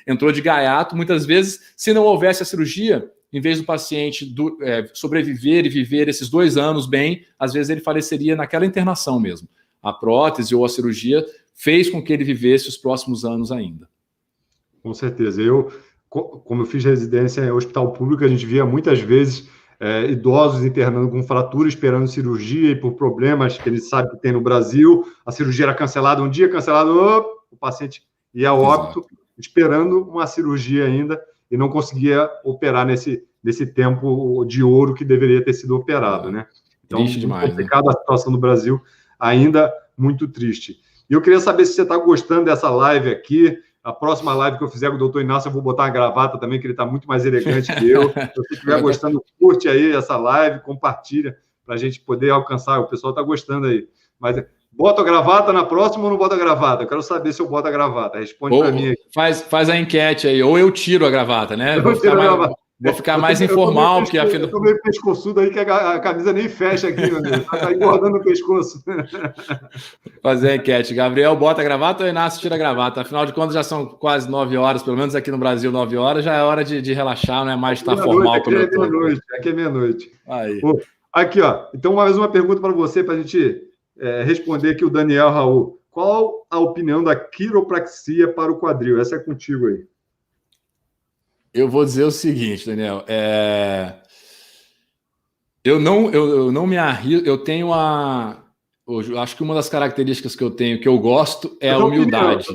entrou de gaiato. Muitas vezes, se não houvesse a cirurgia, em vez do paciente sobreviver e viver esses 2 anos bem, às vezes ele faleceria naquela internação mesmo. A prótese ou a cirurgia fez com que ele vivesse os próximos anos ainda. Com certeza. Como eu fiz residência em hospital público, a gente via muitas vezes idosos internando com fratura, esperando cirurgia e por problemas que eles sabem que tem no Brasil. A cirurgia era cancelada um dia, o paciente ia a óbito, esperando uma cirurgia ainda e não conseguia operar nesse tempo de ouro que deveria ter sido operado, né? Então, triste demais, complicada, né? A situação do Brasil, ainda muito triste. E eu queria saber se você está gostando dessa live aqui. A próxima live que eu fizer com o doutor Inácio, eu vou botar uma gravata também, que ele está muito mais elegante que eu. Se você estiver gostando, curte aí essa live, compartilha, para a gente poder alcançar. O pessoal está gostando aí. Mas bota a gravata na próxima ou não bota a gravata? Eu quero saber se eu boto a gravata. Responde para mim aí. Faz a enquete aí, ou eu tiro a gravata, né? Vou ficar mais informal, porque afinal... Eu tô meio pescoçudo aí, que a camisa nem fecha aqui, meu amigo. Tá engordando o pescoço. Fazer a enquete. Gabriel, bota a gravata ou Inácio tira a gravata? Afinal de contas, já são quase 9 horas, pelo menos aqui no Brasil, 9 horas, já é hora de relaxar, não é mais de estar formal. Aqui é meia-noite. Aí. Aqui, ó. Então, mais uma pergunta para você, para a gente responder aqui o Daniel Raul. Qual a opinião da quiropraxia para o quadril? Essa é contigo aí. Eu vou dizer o seguinte, Daniel. Eu não me arrisco. Eu tenho acho que uma das características que eu tenho, que eu gosto, é a humildade.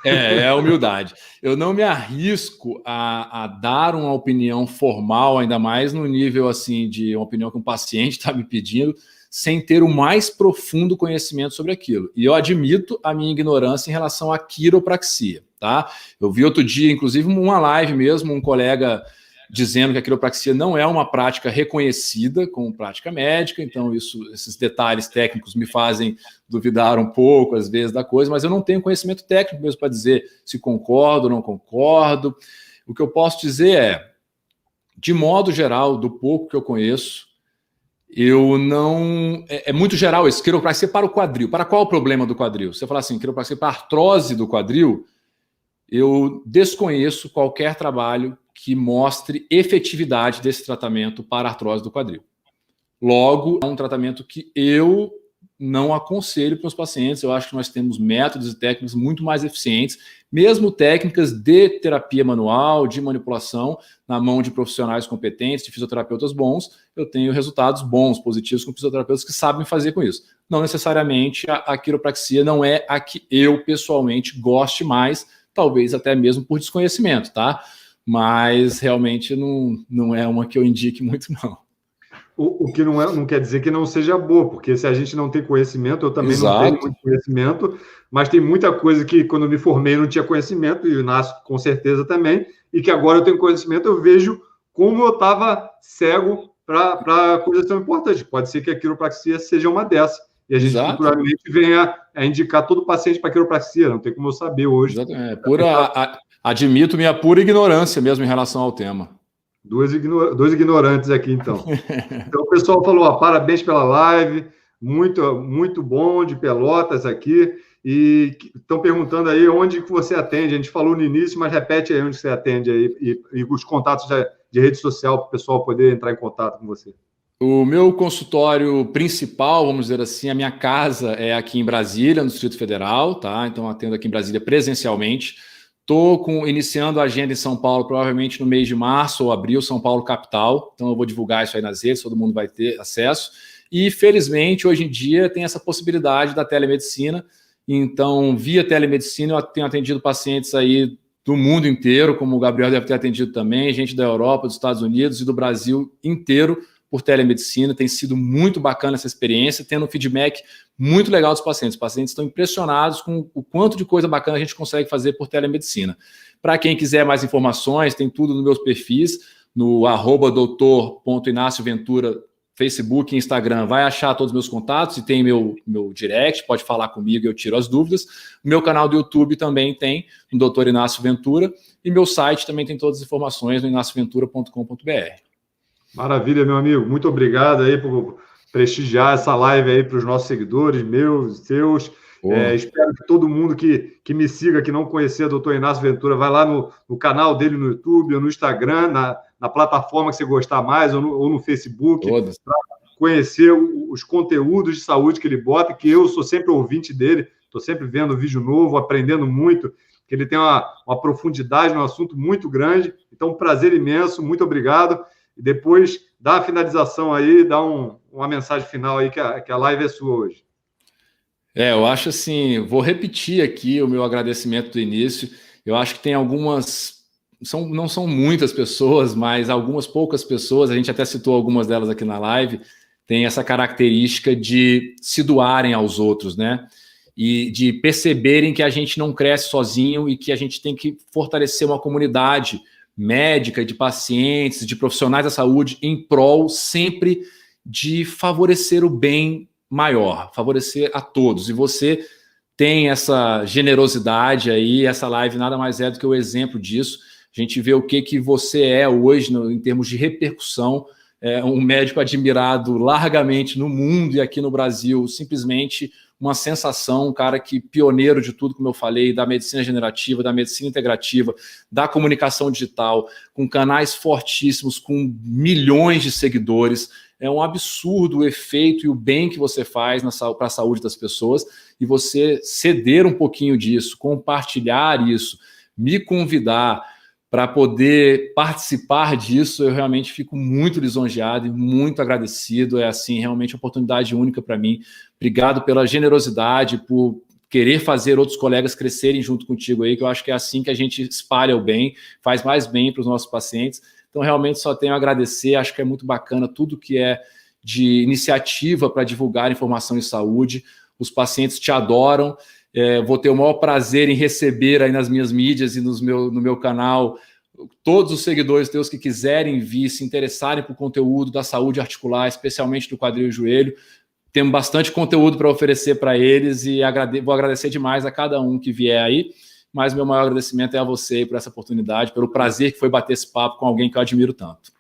É a humildade. Eu não me arrisco a dar uma opinião formal, ainda mais no nível assim de uma opinião que um paciente está me pedindo, sem ter o mais profundo conhecimento sobre aquilo. E eu admito a minha ignorância em relação à quiropraxia, tá? Eu vi outro dia, inclusive, uma live mesmo, um colega dizendo que a quiropraxia não é uma prática reconhecida como prática médica, então esses detalhes técnicos me fazem duvidar um pouco, às vezes, da coisa, mas eu não tenho conhecimento técnico mesmo para dizer se concordo ou não concordo. O que eu posso dizer é, de modo geral, do pouco que eu conheço, eu não... É muito geral isso, quiropraxia para o quadril. Para qual o problema do quadril? Você fala assim, quiropraxia para a artrose do quadril, eu desconheço qualquer trabalho que mostre efetividade desse tratamento para a artrose do quadril. Logo, é um tratamento que eu não aconselho para os pacientes. Eu acho que nós temos métodos e técnicas muito mais eficientes, mesmo técnicas de terapia manual, de manipulação, na mão de profissionais competentes, de fisioterapeutas bons, eu tenho resultados bons, positivos, com fisioterapeutas que sabem fazer com isso. Não necessariamente a quiropraxia não é a que eu, pessoalmente, goste mais, talvez até mesmo por desconhecimento, tá? Mas realmente não é uma que eu indique muito, não. O que não quer dizer que não seja boa, porque se a gente não tem conhecimento, eu também Exato. Não tenho muito conhecimento, mas tem muita coisa que quando eu me formei não tinha conhecimento, e o Inácio com certeza também, e que agora eu tenho conhecimento, eu vejo como eu estava cego para coisas tão importantes. Pode ser que a quiropraxia seja uma dessas, e a gente culturalmente venha a indicar todo paciente para quiropraxia, não tem como eu saber hoje. Admito minha pura ignorância mesmo em relação ao tema. Dois ignorantes aqui, então. Então, o pessoal falou, parabéns pela live, muito, muito bom, de Pelotas aqui, e estão perguntando aí onde que você atende. A gente falou no início, mas repete aí onde você atende aí, e os contatos de rede social para o pessoal poder entrar em contato com você. O meu consultório principal, vamos dizer assim, a minha casa é aqui em Brasília, no Distrito Federal, tá? Então, atendo aqui em Brasília presencialmente. Estou iniciando a agenda em São Paulo, provavelmente no mês de março ou abril, São Paulo capital. Então eu vou divulgar isso aí nas redes, todo mundo vai ter acesso. E felizmente, hoje em dia, tem essa possibilidade da telemedicina. Então, via telemedicina, eu tenho atendido pacientes aí do mundo inteiro, como o Gabriel deve ter atendido também, gente da Europa, dos Estados Unidos e do Brasil inteiro por telemedicina. Tem sido muito bacana essa experiência, tendo um feedback muito legal dos pacientes. Os pacientes estão impressionados com o quanto de coisa bacana a gente consegue fazer por telemedicina. Para quem quiser mais informações, tem tudo nos meus perfis, no @doutor.inaccioventura Facebook e Instagram, vai achar todos os meus contatos e tem meu direct, pode falar comigo e eu tiro as dúvidas. O meu canal do YouTube também tem, no Dr. Inácio Ventura, e meu site também tem todas as informações no inacioventura.com.br. Maravilha, meu amigo. Muito obrigado aí por prestigiar essa live aí para os nossos seguidores, meus, seus. Espero que todo mundo que me siga, que não conhecia o Dr. Inácio Ventura, vai lá no canal dele no YouTube ou no Instagram, na plataforma que você gostar mais, ou no Facebook, para conhecer os conteúdos de saúde que ele bota, que eu sou sempre ouvinte dele, estou sempre vendo vídeo novo, aprendendo muito, que ele tem uma profundidade no assunto muito grande. Então, um prazer imenso, muito obrigado. E depois, dá a finalização aí, dá uma mensagem final aí, que a live é sua hoje. Eu acho assim, vou repetir aqui o meu agradecimento do início. Eu acho que tem algumas, não são muitas pessoas, mas algumas poucas pessoas, a gente até citou algumas delas aqui na live, tem essa característica de se doarem aos outros, né? E de perceberem que a gente não cresce sozinho e que a gente tem que fortalecer uma comunidade médica, de pacientes, de profissionais da saúde, em prol sempre de favorecer o bem maior, favorecer a todos. E você tem essa generosidade aí, essa live nada mais é do que o exemplo disso. A gente vê o que você é hoje em termos de repercussão, um médico admirado largamente no mundo e aqui no Brasil, simplesmente uma sensação, um cara que pioneiro de tudo, como eu falei, da medicina generativa, da medicina integrativa, da comunicação digital, com canais fortíssimos, com milhões de seguidores. É um absurdo o efeito e o bem que você faz para a saúde das pessoas, e você ceder um pouquinho disso, compartilhar isso, me convidar para poder participar disso, eu realmente fico muito lisonjeado e muito agradecido. É assim, realmente uma oportunidade única para mim. Obrigado pela generosidade, por querer fazer outros colegas crescerem junto contigo aí, que eu acho que é assim que a gente espalha o bem, faz mais bem para os nossos pacientes. Então, realmente, só tenho a agradecer. Acho que é muito bacana tudo que é de iniciativa para divulgar informação em saúde. Os pacientes te adoram. Vou ter o maior prazer em receber aí nas minhas mídias e no meu canal todos os seguidores teus que quiserem vir, se interessarem por conteúdo da saúde articular, especialmente do quadril e joelho. Temos bastante conteúdo para oferecer para eles e vou agradecer demais a cada um que vier aí. Mas meu maior agradecimento é a você por essa oportunidade, pelo prazer que foi bater esse papo com alguém que eu admiro tanto.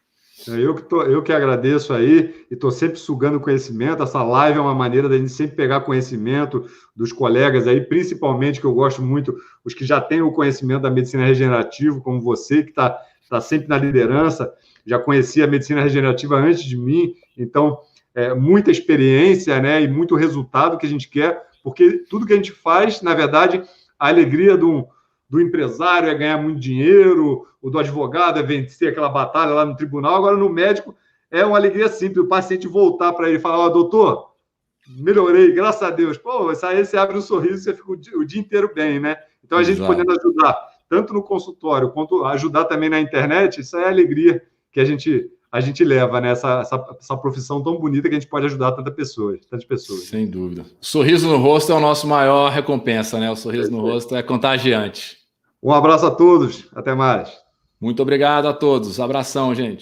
Eu que agradeço aí e estou sempre sugando conhecimento. Essa live é uma maneira da gente sempre pegar conhecimento dos colegas aí, principalmente, que eu gosto muito, os que já têm o conhecimento da medicina regenerativa, como você, que está sempre na liderança, já conhecia a medicina regenerativa antes de mim, então, muita experiência, né, e muito resultado que a gente quer, porque tudo que a gente faz, na verdade, a alegria do empresário é ganhar muito dinheiro, o do advogado é vencer aquela batalha lá no tribunal. Agora, no médico, é uma alegria simples, o paciente voltar para ele e falar: doutor, melhorei, graças a Deus. Pô, isso aí você abre um sorriso e você fica o dia inteiro bem, né? Então, a gente podendo ajudar, tanto no consultório, quanto ajudar também na internet, isso é a alegria que a gente leva, né? Essa profissão tão bonita que a gente pode ajudar tantas pessoas. Sem dúvida. O sorriso no rosto é o nosso maior recompensa, né? O sorriso no rosto é contagiante. Um abraço a todos. Até mais. Muito obrigado a todos. Abração, gente.